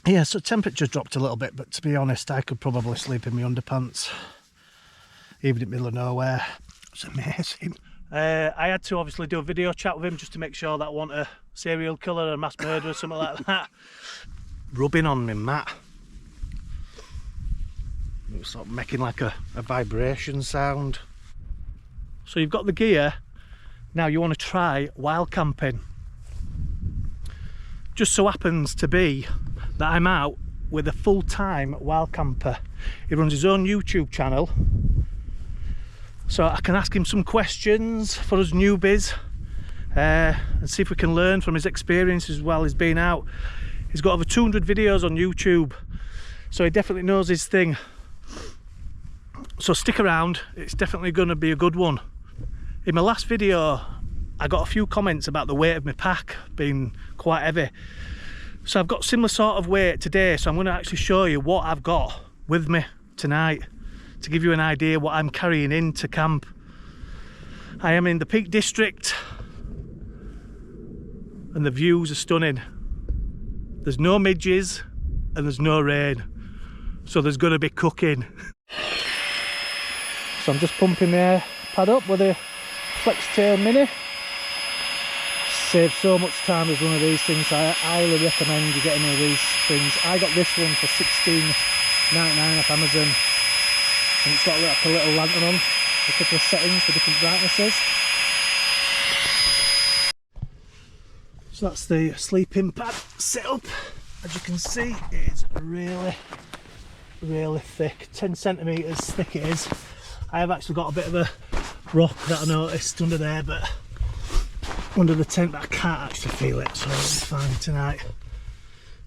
Yeah, so temperature dropped a little bit, but to be honest, I could probably sleep in my underpants, even in the middle of nowhere. It's amazing. I had to obviously do a video chat with him just to make sure that I wasn't a serial killer, a mass murderer, something like that. Rubbing on me mat. It was sort of making like a vibration sound. So you've got the gear. Now you want to try wild camping. Just so happens to be that I'm out with a full-time wild camper. He runs his own YouTube channel, so I can ask him some questions for us newbies and see if we can learn from his experiences while he's been out. He's got over 200 videos on YouTube, so he definitely knows his thing. So stick around, it's definitely going to be a good one. In my last video I got a few comments about the weight of my pack being quite heavy, so I've got similar sort of weight today, so I'm going to actually show you what I've got with me tonight to give you an idea what I'm carrying into camp. I am in the Peak District and the views are stunning. There's no midges and there's no rain, so there's going to be cooking. So I'm just pumping the air pad up with a Flex Tail Mini. Saves so much time as one of these things. I highly recommend you getting one of these things. I got this one for $16.99 off Amazon, and it's got like a little lantern on, a couple of settings for different brightnesses. So that's the sleeping pad setup. As you can see, it's really thick, 10 centimetres thick it is. I have actually got a bit of a rock that I noticed under there, but under the tent, but I can't actually feel it, so it's fine tonight.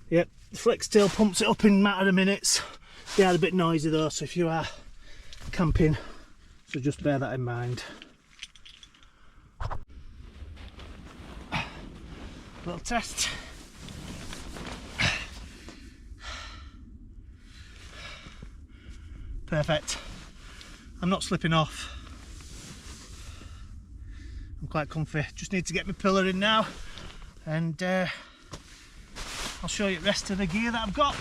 Yep, the Flex Tail pumps it up in a matter of minutes. They are a bit noisy though, so if you are camping, so just bear that in mind. Little test. Perfect. I'm not slipping off. I'm quite comfy. Just need to get my pillar in now, and I'll show you the rest of the gear that I've got.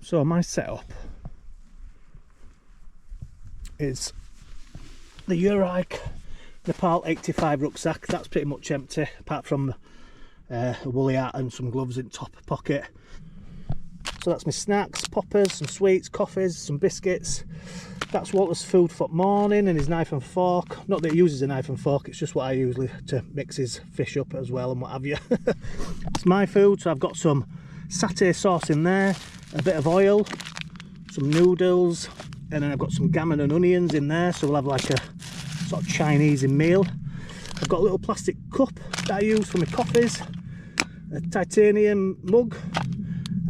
So my setup is the Eurike Nepal 85 rucksack. That's pretty much empty, apart from a woolly hat and some gloves in top pocket. So that's my snacks, poppers, some sweets, coffees, some biscuits. That's Walter's food for morning, and his knife and fork. Not that he uses a knife and fork, it's just what I usually to mix his fish up as well and what have you. It's my food, so I've got some satay sauce in there, a bit of oil, some noodles, and then I've got some gammon and onions in there, so we'll have like a sort of Chinese meal. I've got a little plastic cup that I use for my coffees, a titanium mug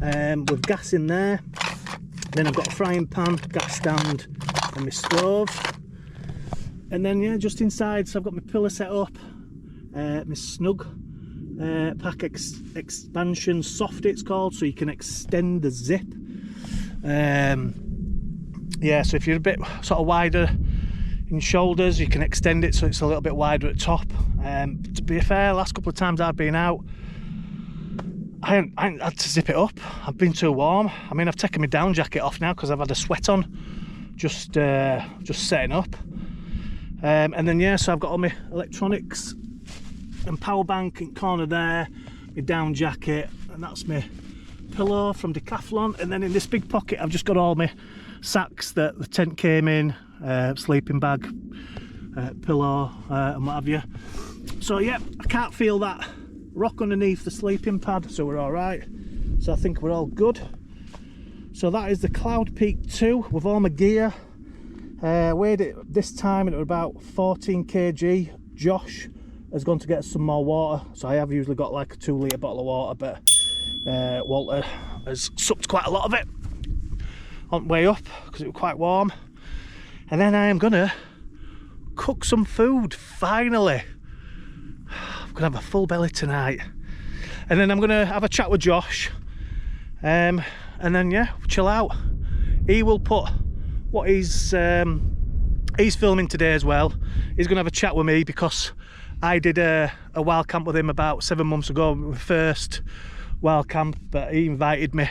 with gas in there. Then I've got a frying pan, gas stand, and my stove. And then yeah, just inside, so I've got my pillow set up, my snug pack expansion soft it's called, so you can extend the zip. Yeah, so if you're a bit sort of wider in shoulders, you can extend it so it's a little bit wider at top. To be fair, last couple of times I've been out, I ain't had to zip it up. I've been too warm. I mean, I've taken my down jacket off now because I've had a sweat on just setting up. And then yeah, so I've got all my electronics and power bank in the corner there, my down jacket, and that's my pillow from Decathlon. And then in this big pocket I've just got all my sacks that the tent came in, sleeping bag, pillow, and what have you. So yeah, I can't feel that rock underneath the sleeping pad, so we're all right. So I think we're all good. So that is the Cloud Peak 2 with all my gear. Weighed it this time and it was about 14 kg. Josh has gone to get some more water, so I have usually got like a 2 litre bottle of water, but Walter has sucked quite a lot of it on the way up because it was quite warm. And then I am gonna cook some food finally. I'm gonna have a full belly tonight, and then I'm gonna have a chat with Josh, and then yeah, chill out. He will put what he's filming today as well. He's gonna have a chat with me because I did a wild camp with him about 7 months ago when we first wild camp, but he invited me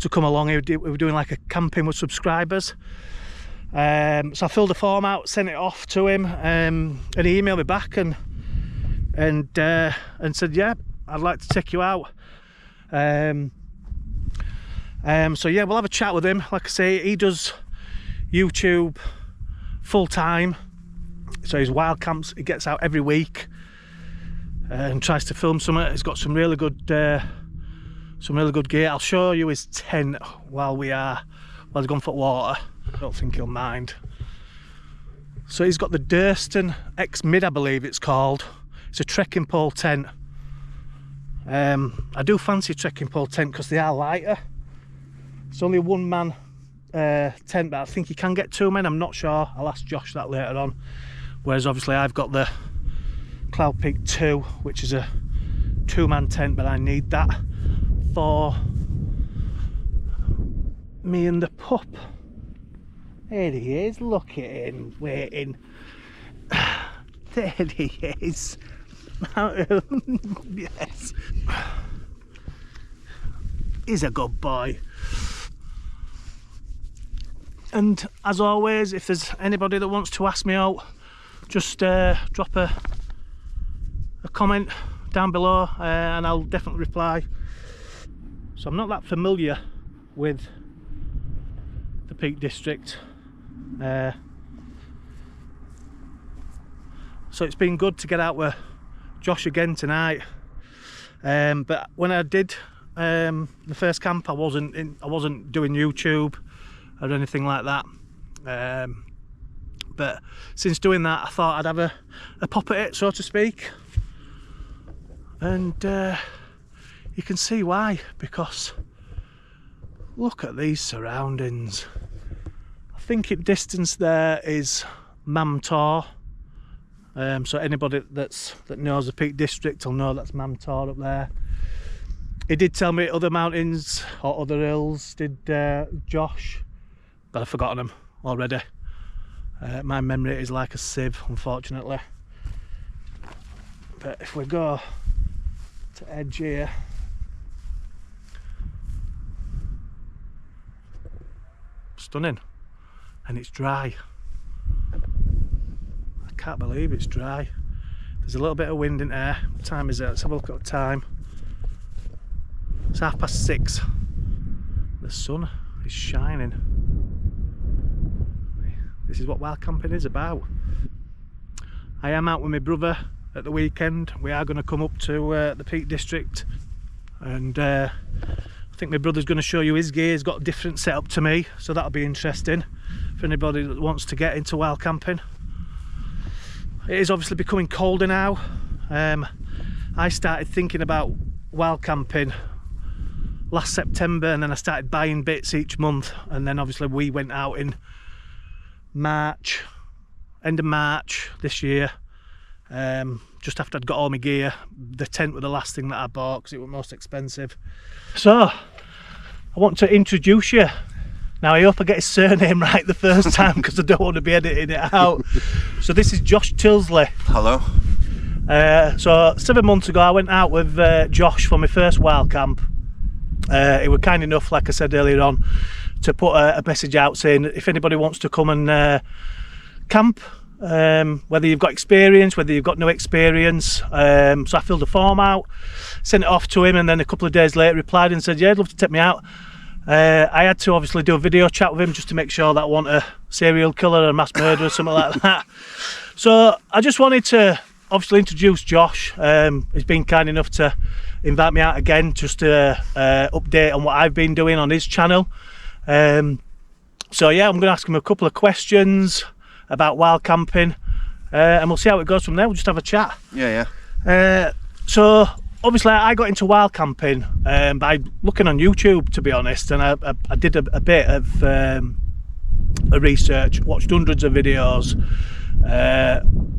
to come along. We were doing like a camping with subscribers. So I filled the form out, sent it off to him, and he emailed me back and said, yeah, I'd like to take you out. So yeah, we'll have a chat with him. Like I say, he does YouTube full time, so his wild camps, he gets out every week and tries to film some. He's got some really good gear. I'll show you his tent while he's gone for water. I don't think he'll mind. So he's got the Durston X Mid, I believe it's called. It's a trekking pole tent. I do fancy a trekking pole tent because they are lighter. It's only a one-man tent, but I think you can get 2 men. I'm not sure. I'll ask Josh that later on. Whereas obviously I've got the Cloud Peak 2, which is a 2-man tent, but I need that for me and the pup. There he is, look at him, waiting. There he is. Yes. He's a good boy. And as always, if there's anybody that wants to ask me out, just drop a comment down below and I'll definitely reply. So I'm not that familiar with the Peak District, so it's been good to get out with Josh again tonight. But when I did the first camp, I wasn't doing YouTube or anything like that. But since doing that, I thought I'd have a pop at it, so to speak. And you can see why, because look at these surroundings. I think in distance there is Mamtor. So anybody that knows the Peak District will know that's Mamtor up there. He did tell me other mountains or other hills, did Josh, but I've forgotten them already. My memory is like a sieve, unfortunately. But if we go to edge here, stunning, and it's dry. I can't believe it's dry. There's a little bit of wind in there. What time is it? Let's have a look at the time. It's 6:30. The sun is shining. This is what wild camping is about. I am out with my brother at the weekend. We are going to come up to the Peak District, and I think my brother's going to show you his gear. He's got a different setup to me, so that'll be interesting for anybody that wants to get into wild camping. It is obviously becoming colder now. I started thinking about wild camping last September, and then I started buying bits each month, and then obviously we went out in March, end of March this year, just after I'd got all my gear. The tent was the last thing that I bought because it was most expensive. So I want to introduce you. Now I hope I get his surname right the first time because I don't want to be editing it out. So this is Josh Tyldesley. Hello. So 7 months ago I went out with Josh for my first wild camp. He was kind enough, like I said earlier on, to put a message out saying if anybody wants to come and camp, whether you've got experience, whether you've got no experience. So I filled the form out, sent it off to him, and then a couple of days later replied and said, yeah, I'd love to take me out. I had to obviously do a video chat with him just to make sure that I wasn't a serial killer or a mass murderer or something like that. So I just wanted to obviously introduce Josh. He's been kind enough to invite me out again just to update on what I've been doing on his channel. So yeah, I'm going to ask him a couple of questions about wild camping, and we'll see how it goes from there. We'll just have a chat. Yeah. So obviously I got into wild camping by looking on YouTube, to be honest, and I did a bit of research, watched hundreds of videos.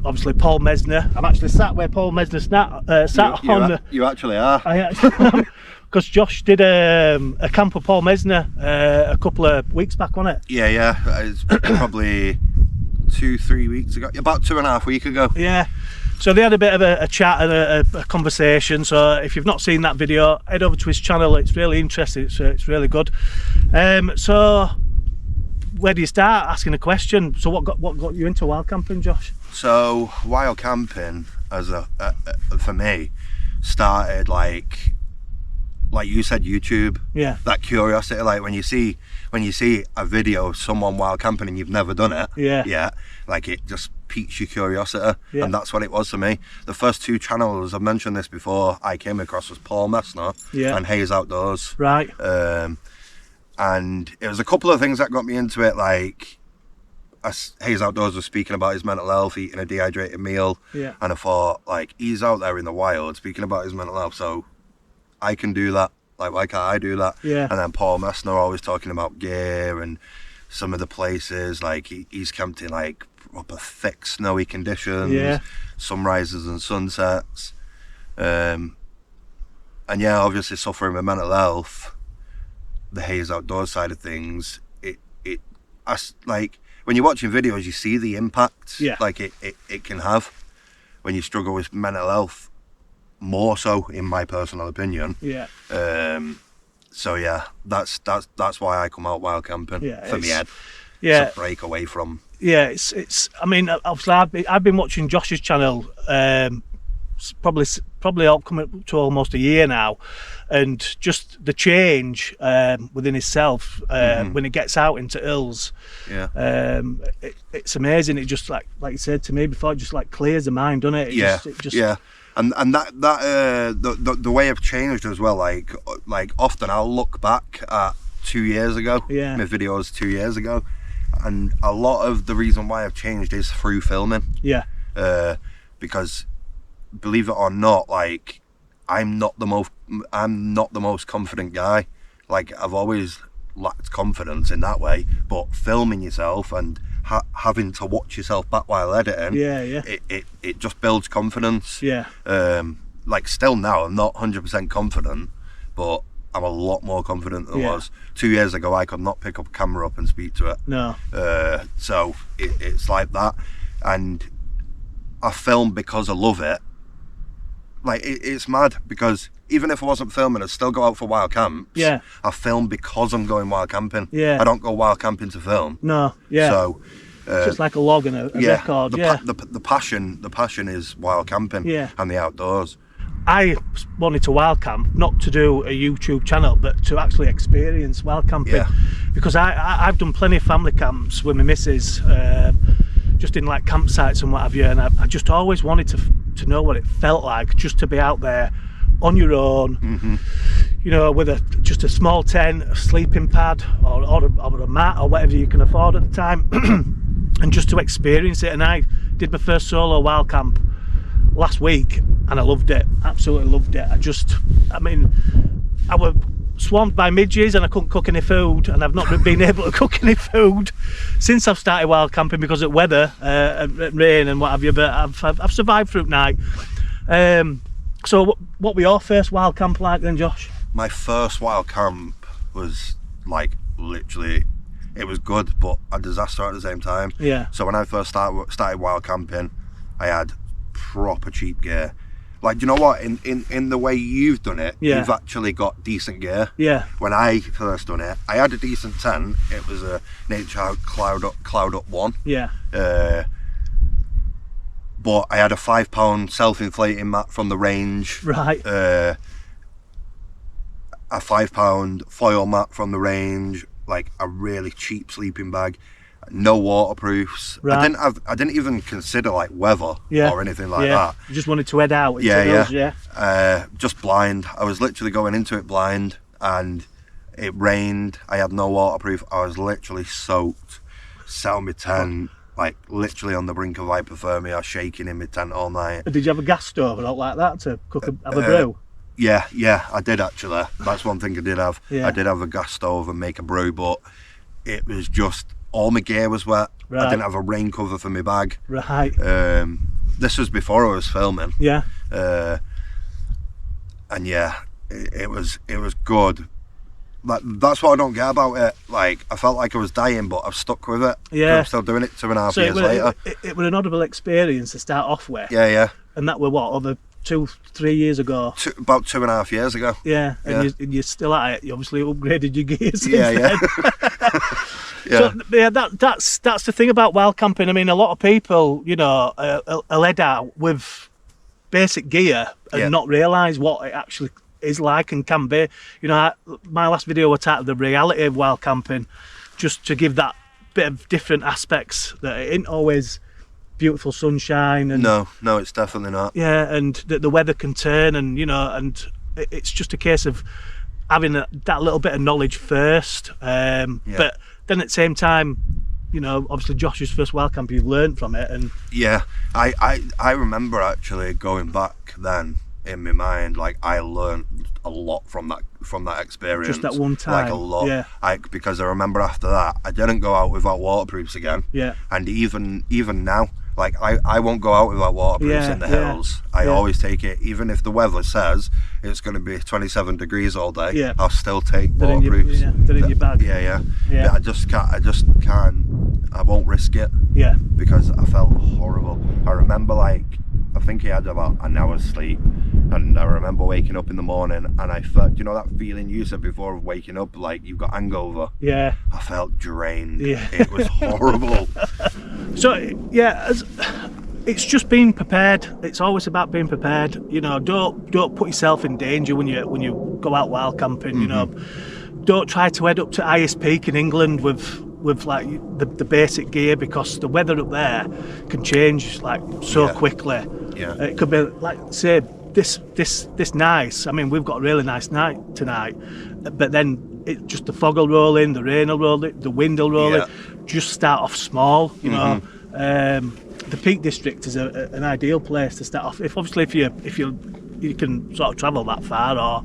Obviously Paul Mesner. I'm actually sat where Paul Mesner sat on. You actually are. I actually am, because Josh did a camp with Paul Mesner a couple of weeks back, wasn't it? Yeah. It's probably 2-3 weeks ago. About 2.5 weeks ago. Yeah. So they had a bit of a chat and a conversation. So if you've not seen that video, head over to his channel. It's really interesting. It's really good. So where do you start? Asking a question. So what got you into wild camping, Josh? So wild camping, for me, started like you said, YouTube. Yeah. That curiosity, like when you see a video of someone wild camping and you've never done it. Yeah. Like it just piques your curiosity, and that's what it was for me. The first two channels, I've mentioned this before, I came across was Paul Messner and Hayes Outdoors. Right. And it was a couple of things that got me into it, like Hayes Outdoors was speaking about his mental health, eating a dehydrated meal, and I thought, like, he's out there in the wild speaking about his mental health, so I can do that. Like, why can't I do that? Yeah. And then Paul Messner always talking about gear and some of the places, like he's camped in like proper thick snowy conditions, sunrises and sunsets, and yeah, obviously suffering with mental health. The Hayes Outdoors side of things, like when you're watching videos, you see the impact like it can have when you struggle with mental health, more so in my personal opinion. So yeah, that's why I come out wild camping for me head. It's a break away from. It's. I mean, obviously, I've been watching Josh's channel. Probably all coming up to almost a year now, and just the change within himself when he gets out into hills. It's amazing. It just like you said to me before, it just like clears the mind, doesn't it? And that the way I've changed as well. Like often I'll look back at 2 years ago, my videos 2 years ago, and a lot of the reason why I've changed is through filming. Because believe it or not, like I'm not the most confident guy. Like I've always lacked confidence in that way, but filming yourself and having to watch yourself back while editing, it just builds confidence. Like still now I'm not 100% confident, but I'm a lot more confident than I was 2 years ago. I could not pick up a camera up and speak to it. So it's like that, and I film because I love it. Like it's mad, because even if I wasn't filming, I'd still go out for wild camps. I film because I'm going wild camping. I don't go wild camping to film. So it's just like a log and a record. The passion is wild camping and the outdoors. I wanted to wild camp, not to do a YouTube channel, but to actually experience wild camping. Because I've done plenty of family camps with my missus, just in like campsites and what have you, and I just always wanted to know what it felt like just to be out there on your own, you know, with just a small tent, a sleeping pad, or a mat, or whatever you can afford at the time, and just to experience it. And I did my first solo wild camp last week, and I loved it, absolutely loved it. I mean, I was swamped by midges and I couldn't cook any food, and I've not been able to cook any food since I've started wild camping because of weather and rain and what have you, but I've survived through night. So what were your first wild camp like then, Josh? My first wild camp was like literally, it was good but a disaster at the same time. So when I first started wild camping, I had proper cheap gear. Like, do you know what? In the way you've done it, you've actually got decent gear. When I first done it, I had a decent tent. It was a Nature Cloud Up 1. But I had a £5 self-inflating mat from the range. A £5 foil mat from the range. Like a really cheap sleeping bag. No waterproofs. I didn't even consider like weather or anything like that. You just wanted to head out into those, just blind. I was literally going into it blind, and it rained. I had no waterproof. I was literally soaked. Sat on my tent, like literally on the brink of hypothermia, shaking in my tent all night. Did you have a gas stove or not like that to cook have a brew? Yeah, I did actually. That's one thing I did have. I did have a gas stove and make a brew, but it was just, all my gear was wet. I didn't have a rain cover for my bag. This was before I was filming. And yeah, it was good. that's what I don't get about it. Like, I felt like I was dying, but I've stuck with it. Yeah. I'm still doing it 2.5 years later. It was an audible experience to start off with. Yeah. And that were what, over 2-3 years ago? About 2.5 years ago. Yeah, and you're still at it. You obviously upgraded your gear since Yeah. So yeah, that's the thing about wild camping. I mean, a lot of people, you know, are led out with basic gear and not realise what it actually is like and can be. You know, my last video was titled "The Reality of Wild Camping," just to give that bit of different aspects, that it ain't always beautiful sunshine. And no, it's definitely not. Yeah, and the weather can turn, and you know, and it's just a case of having that little bit of knowledge first. But then at the same time, you know, obviously Josh's first wild camp, you've learned from it. And I remember actually going back then in my mind, like, I learned a lot from that experience. Just that one time. Like, a lot. Yeah. Because I remember after that, I didn't go out without waterproofs again. Yeah. And even now, like, I won't go out without waterproofs in the hills. I always take it, even if the weather says it's going to be 27 degrees all day. Yeah. I'll still take waterproofs. They're in your bag. Yeah. I just can't. I won't risk it. Yeah. Because I felt horrible. I remember, like, I think he had about an hour's sleep, and I remember waking up in the morning and I felt, you know, that feeling you said before of waking up like you've got hangover. Yeah. I felt drained. Yeah. It was horrible. So yeah, it's just being prepared. It's always about being prepared. You know, don't put yourself in danger when you go out wild camping. You know, don't try to head up to highest peak in England with like the basic gear, because the weather up there can change like so quickly. Yeah. It could be like, say, this nice. I mean, we've got a really nice night tonight, but then it just, the fog will roll in, the rain will roll in, the wind will roll in. Just start off small, you know. The Peak District is an ideal place to start off. If you can sort of travel that far, or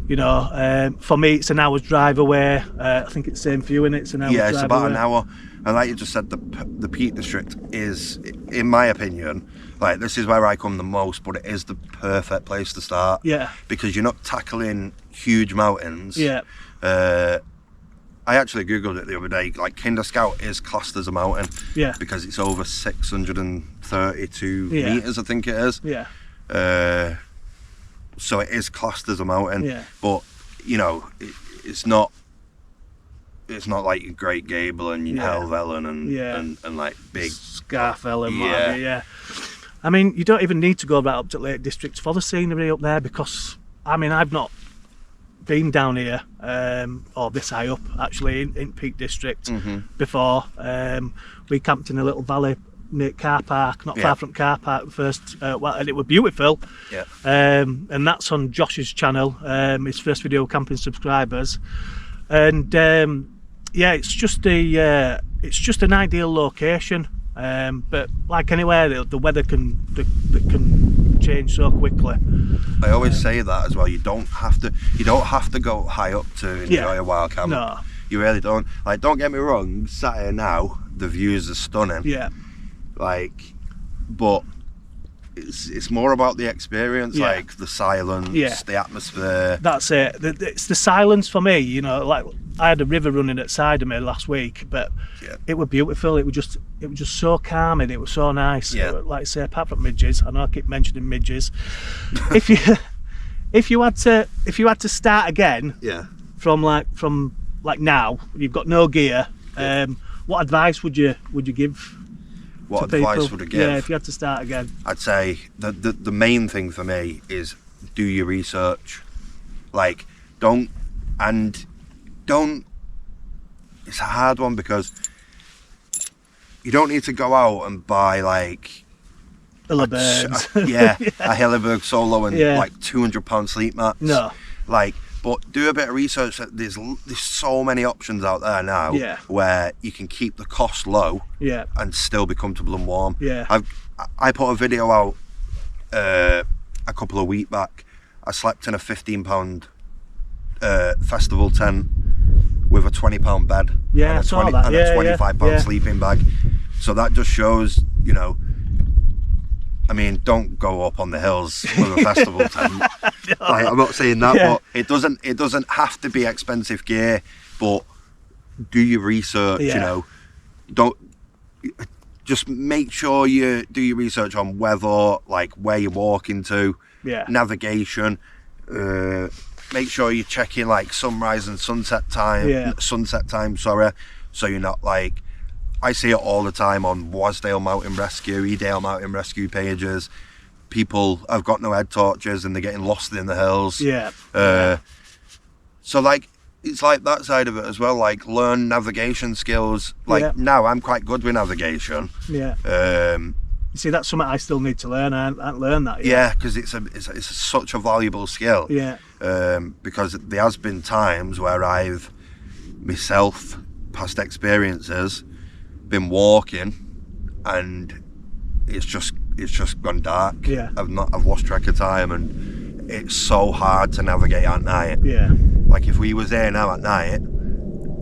you know, for me it's an hour's drive away. I think it's the same for you, and it's an hour's drive away. Yeah, it's about an hour. And like you just said, the Peak District is, in my opinion, like, this is where I come the most, but it is the perfect place to start. Yeah. Because you're not tackling huge mountains. Yeah. I actually googled it the other day. Like, Kinder Scout is classed as a mountain. Yeah. Because it's over 632 meters, I think it is. Yeah. So it is classed as a mountain. Yeah. But, you know, it's not like your Great Gable and your Helvellyn and like big Scafell and what have you. Yeah. I mean, you don't even need to go right up to Lake District for the scenery up there, because I mean, I've not been down here or this high up actually in Peak District before. We camped in a little valley near car park, not far from car park first, and it was beautiful. Yeah. And that's on Josh's channel, his first video camping subscribers, and it's just an ideal location. But like anywhere, the weather can change so quickly. I always say that as well. You don't have to go high up to enjoy a wild camp. No, you really don't. Like, don't get me wrong. Sat here now, the views are stunning. Yeah. Like, but it's more about the experience, like the silence, the atmosphere. That's it. It's the silence for me. You know, like, I had a river running outside of me last week, but it was beautiful. It was just so calming. It was so nice. Yeah. Like I say, apart from midges, I know I keep mentioning midges. if you had to start again, from now, you've got no gear. What advice would you give? What advice would I give? Yeah, if you had to start again, I'd say the main thing for me is do your research. Like, don't. It's a hard one, because you don't need to go out and buy like a Helleberg Solo and like £200 sleep mats. No. Like, but do a bit of research. There's so many options out there now where you can keep the cost low and still be comfortable and warm. I put a video out a couple of weeks back. I slept in a £15 festival tent with a £20 bed and a £25 sleeping bag. So that just shows, you know, I mean, don't go up on the hills with a festival tent. Like, I'm not saying that, but it doesn't have to be expensive gear. But do your research. You know, don't just make sure you do your research on weather, like where you're walking to, navigation. Make sure you're checking like sunrise and sunset time. Sorry, so you're not like. I see it all the time on Wasdale Mountain Rescue, Edale Mountain Rescue pages. People have got no head torches and they're getting lost in the hills. So like, it's like that side of it as well. Like, learn navigation skills. Like now, I'm quite good with navigation. You see, that's something I still need to learn. I haven't learned that yet. Yeah, because it's such a valuable skill. Because there has been times where I've myself, past experiences, been walking and it's just gone dark. I've lost track of time, and it's so hard to navigate at night. Like, if we was there now at night,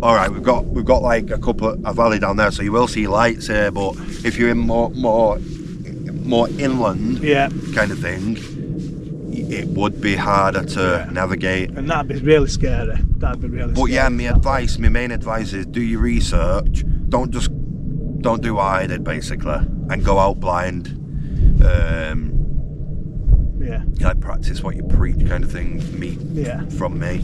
all right, we've got like a valley down there, so you will see lights here, but if you're in more inland kind of thing, it would be harder to navigate, and that'd be really scary. But yeah, my main advice is do your research. Don't do what I did, basically, and go out blind. Like, practice what you preach, kind of thing. From me.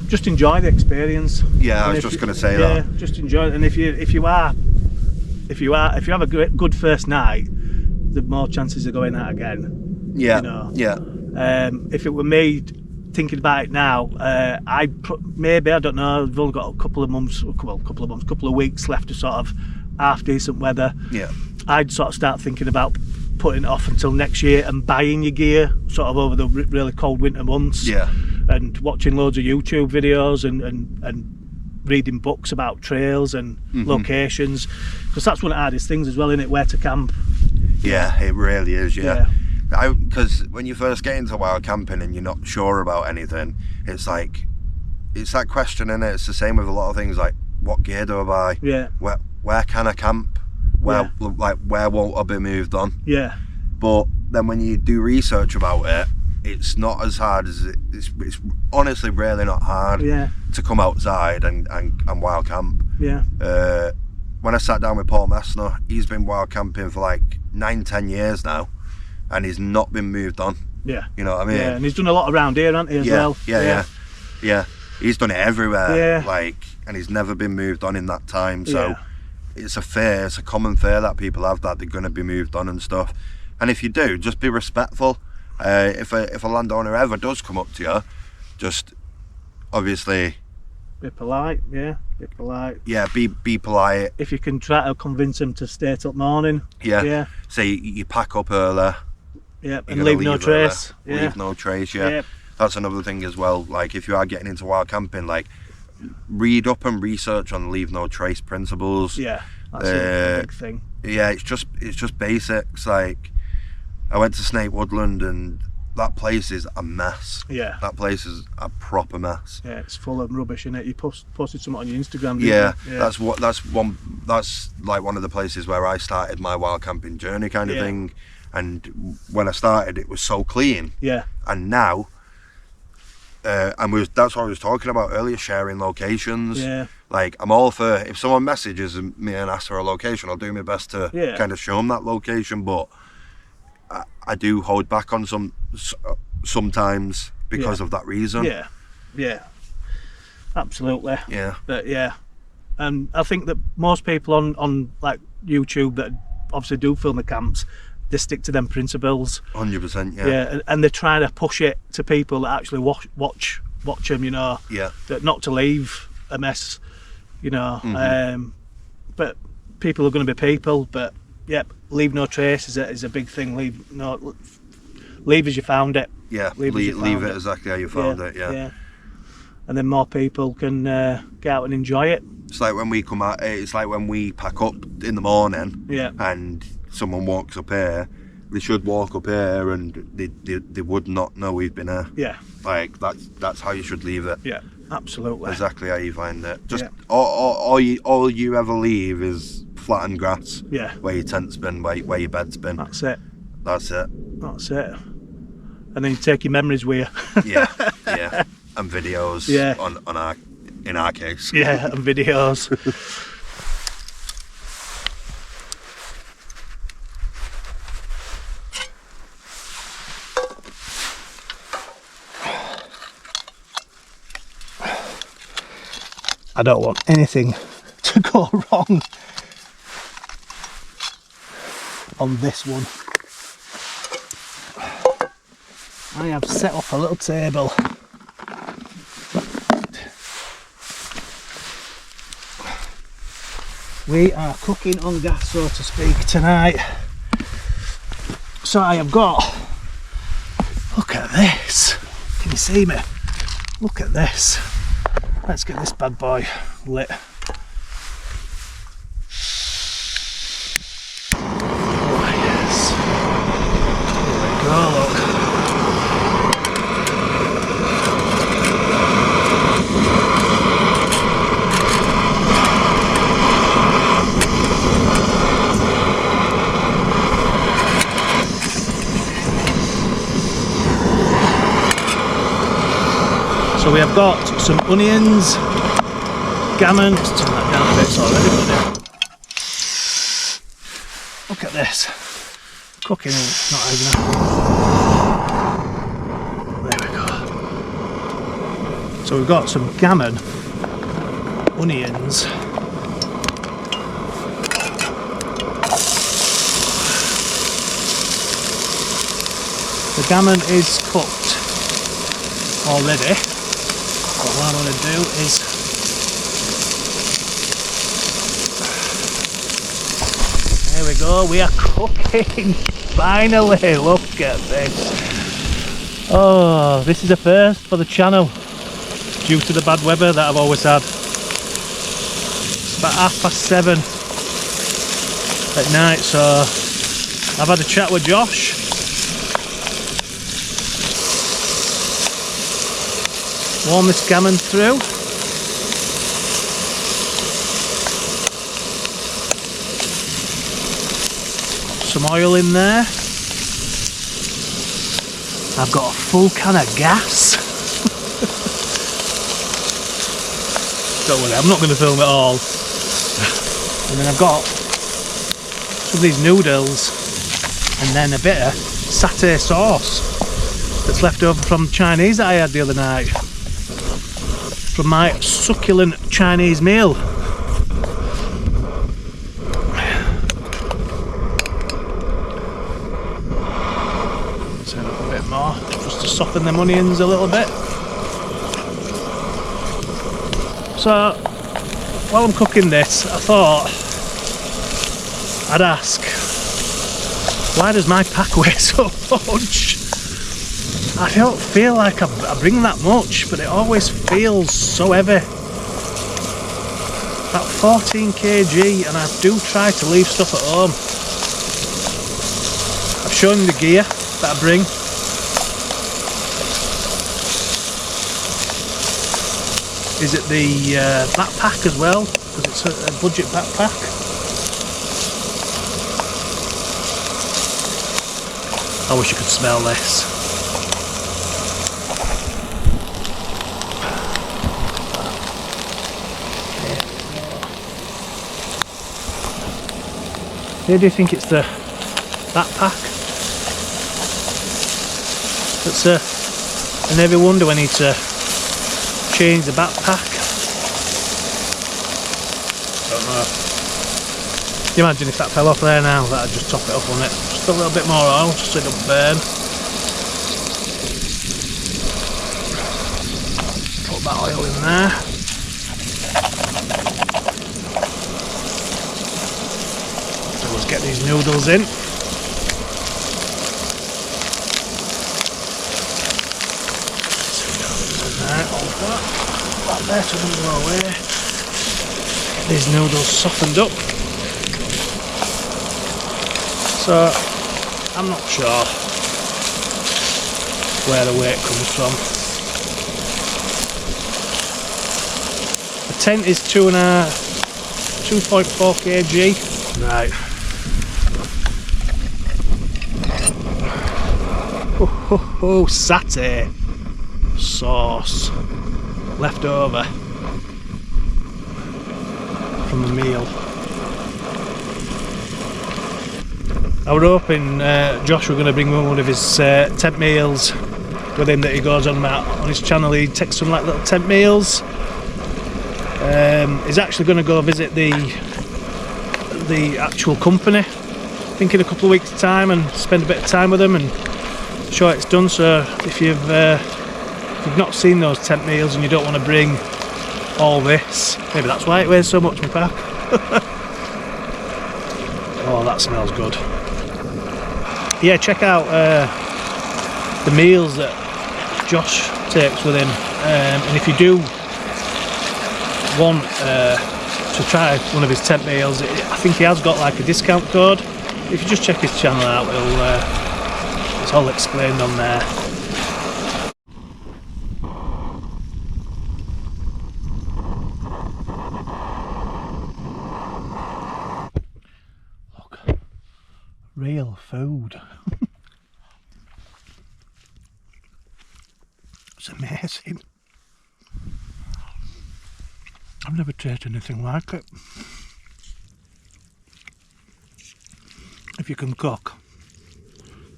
Just enjoy the experience. I was just going to say that. Just enjoy it, and if you have a good first night, the more chances of going out again. If it were me thinking about it now, I don't know, I've only got a couple of weeks left of sort of half decent weather. I'd sort of start thinking about putting it off until next year and buying your gear sort of over the really cold winter months. And watching loads of YouTube videos and reading books about trails and locations, because that's one of the hardest things as well, isn't it? Where to camp. It really is. Because when you first get into wild camping and you're not sure about anything, it's like, it's that question, innit? It's the same with a lot of things, like, what gear do I buy? Where can I camp? Where won't I be moved on? But then when you do research about it, it's not as hard as it's honestly really not hard to come outside and wild camp. When I sat down with Paul Messner, he's been wild camping for like 9-10 years now, and he's not been moved on. You know what I mean? And he's done a lot around here, hasn't he, as well? He's done it everywhere. And he's never been moved on in that time. So it's a common fear that people have, that they're going to be moved on and stuff. And if you do, just be respectful. If a landowner ever does come up to you, just obviously be polite. Be polite. Be polite. If you can try to convince him to stay till morning. Say you pack up early. And leave no trace. Leave no trace. That's another thing as well. Like, if you are getting into wild camping, like, read up and research on leave no trace principles. That's a big thing. It's just basics. Like, I went to Snake Woodland and that place is a mess. That place is a proper mess. It's full of rubbish in it. You posted something on your Instagram. That's like one of the places where I started my wild camping journey, kind of thing. And when I started, it was so clean. And now, that's what I was talking about earlier, sharing locations. Like, I'm all for, if someone messages me and asks for a location, I'll do my best to kind of show them that location, but I do hold back on sometimes because of that reason. Absolutely. But and I think that most people on like YouTube that obviously do film the camps, they stick to them principles. 100%. And they're trying to push it to people that actually watch them, you know. That not to leave a mess, you know. But people are going to be people. But leave no trace is a big thing. Leave as you found it. Leave it exactly how you found it. And then more people can get out and enjoy it. It's like when we come out. It's like when we pack up in the morning. And someone walks up here, they should walk up here, and they would not know we've been here. Like, that's how you should leave it. Absolutely. Exactly how you find it. Just all you ever leave is flattened grass. Yeah. Where your tent's been, where your bed's been. That's it. That's it. That's it. And then you take your memories with you. Yeah, yeah. And videos. Yeah. In our case. Yeah, and videos. I don't want anything to go wrong on this one. I have set up a little table. We are cooking on gas, so to speak, tonight. So I have got, look at this. Can you see me? Look at this. Let's get this bad boy lit. Oh yes. Here we go, look. So we have got some onions, gammon. Let's turn that down a bit, it's already buddy. Look at this. Cooking is not even. There we go. So we've got some gammon, onions, the gammon is cooked already. But what I'm going to do is there we go, we are cooking finally. Look at this. Oh, this is a first for the channel due to the bad weather that I've always had. It's about 7:30 at night, so I've had a chat with Josh. Warm this gammon through. Some oil in there. I've got a full can of gas. Don't worry, I'm not going to film it all. And then I've got some of these noodles and then a bit of satay sauce that's left over from Chinese that I had the other night. From my succulent Chinese meal. So a bit more, just to soften them onions a little bit. So, while I'm cooking this, I thought I'd ask, why does my pack weigh so much? I don't feel like I bring that much, but it always feels so heavy. About 14 kg, and I do try to leave stuff at home. I've shown you the gear that I bring. Is it the backpack as well? Because it's a budget backpack. I wish you could smell this. Who do you think it's the backpack? That's an heavy wonder when you need to change the backpack. Don't know. Can you imagine if that fell off there now? That'd just top it up on it. Just a little bit more oil, just so it don't burn. Put that oil in there. Get these noodles in. Hold that there so it doesn't go away. Get these noodles softened up. So I'm not sure where the weight comes from. The tent is 2.4 kg. Right. Oh, satay sauce left over from the meal. I was hoping Josh were going to bring one of his tent meals with him that he goes on his channel. He takes some like little tent meals. He's actually going to go visit the actual company, I think in a couple of weeks' time, and spend a bit of time with them and show it's done. So if you've not seen those tent meals and you don't want to bring all this, maybe that's why it weighs so much in my pack. Oh, that smells good. Yeah, check out the meals that Josh takes with him, and if you do want to try one of his tent meals, I think he has got like a discount code. If you just check his channel out, it's all explained on there. Look, real food. It's amazing. I've never tasted anything like it. If you can cook,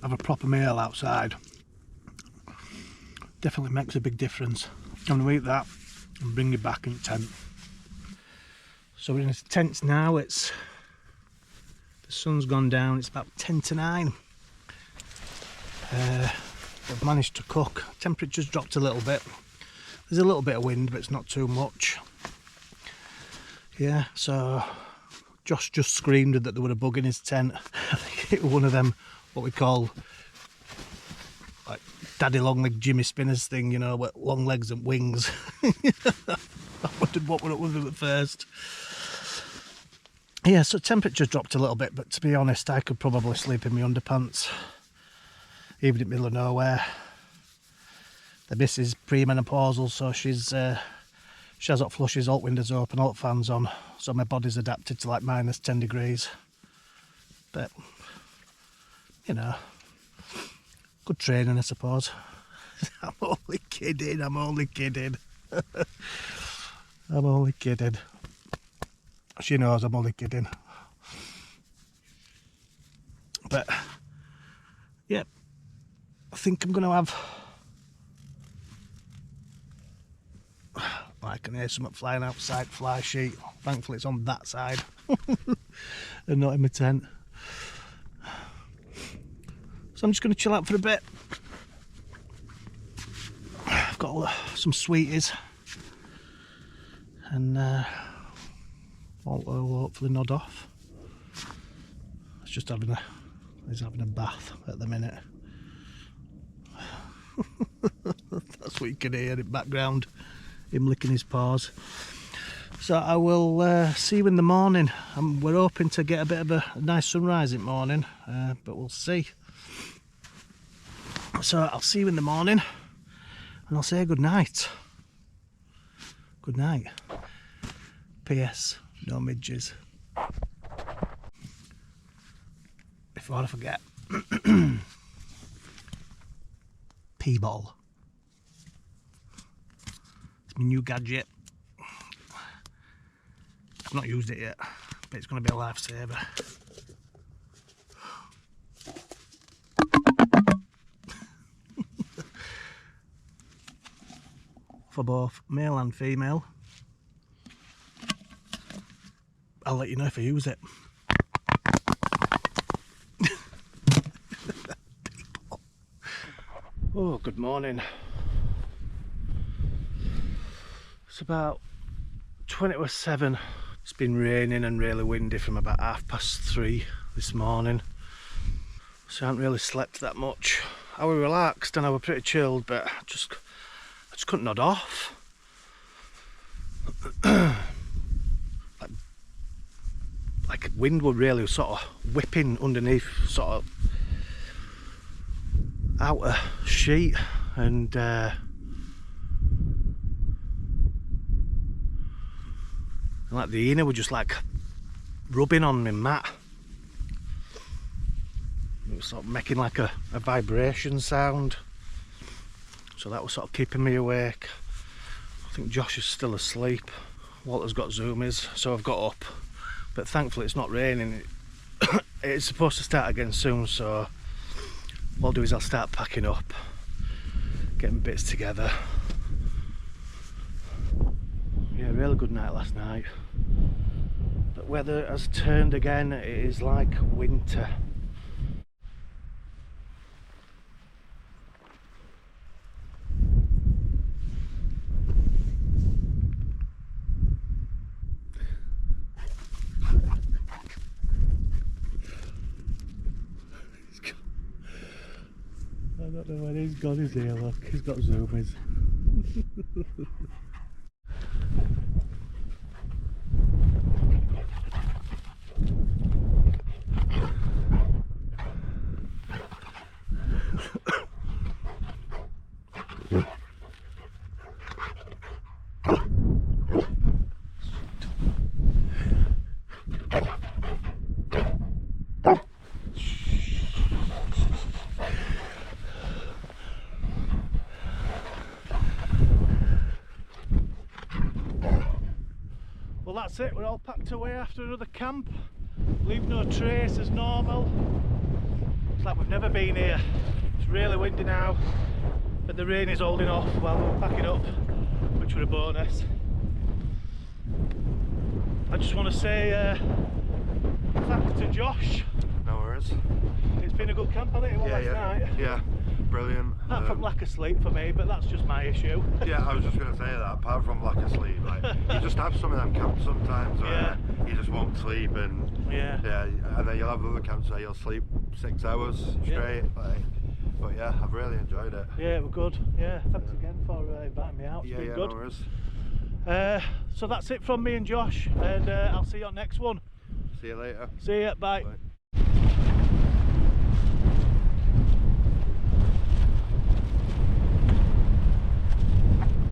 have a proper meal outside, definitely makes a big difference. I'm going to eat that and bring you back in the tent. So we're in the tent now. The sun's gone down, it's about 10 to 9. We've managed to cook. Temperature's dropped a little bit. There's a little bit of wind, but it's not too much. Yeah, so Josh just screamed that there was a bug in his tent. I think it was one of them, what we call like daddy long leg Jimmy Spinners thing, you know, with long legs and wings. I wondered what were up with him at first. Yeah, so temperature dropped a little bit, but to be honest, I could probably sleep in my underpants, even in the middle of nowhere. The missus premenopausal, so she has hot flushes, all windows open, all fans on, so my body's adapted to like minus 10 degrees. But, you know, good training, I suppose. I'm only kidding. I'm only kidding. She knows I'm only kidding. But, yeah, I think I'm going to have... I can hear something flying outside, fly sheet. Thankfully it's on that side and not in my tent. So I'm just going to chill out for a bit. I've got some sweeties and I'll hopefully nod off. He's having a bath at the minute. That's what you can hear in the background. Him licking his paws. So I will see you in the morning. We're hoping to get a bit of a nice sunrise in the morning, but we'll see. So I'll see you in the morning and I'll say good night. Good night. P.S. No midges. Before I forget. P-ball. My new gadget. I've not used it yet, but it's going to be a lifesaver. For both male and female. I'll let you know if I use it. Oh, good morning. It's about 20 to 7. It's been raining and really windy from about 3:30 this morning. So I haven't really slept that much. I was relaxed and I was pretty chilled, but I just couldn't nod off. like wind were really sort of whipping underneath sort of outer sheet, and like the inner were just like rubbing on my mat. It was sort of making like a vibration sound, so that was sort of keeping me awake. I think Josh is still asleep. Walter's got zoomies, so I've got up, but thankfully it's not raining. It's supposed to start again soon, so what I'll do is I'll start packing up, getting bits together. Yeah, really good night last night. The weather has turned again. It is like winter. I don't know when he's gone, is he? Look, he's got zoomies. Well, that's it, we're all packed away after another camp. Leave no trace as normal. It's like we've never been here. It's really windy now, but the rain is holding off while we're packing up, which was a bonus. I just want to say thanks to Josh. No worries. It's been a good camp, hasn't it? It was last night. Yeah, brilliant. Apart from lack of sleep for me, but that's just my issue. Yeah, I was just going to say that. Apart from lack of sleep, like you just have some of them camps sometimes where you just won't sleep, and and then you'll have other camps where you'll sleep 6 hours straight. Like, but yeah, I've really enjoyed it. Yeah, it was good. Yeah, thanks again for inviting me out. It's been good. No worries. So that's it from me and Josh, and I'll see you on next one. See you later. See ya. Bye. Bye.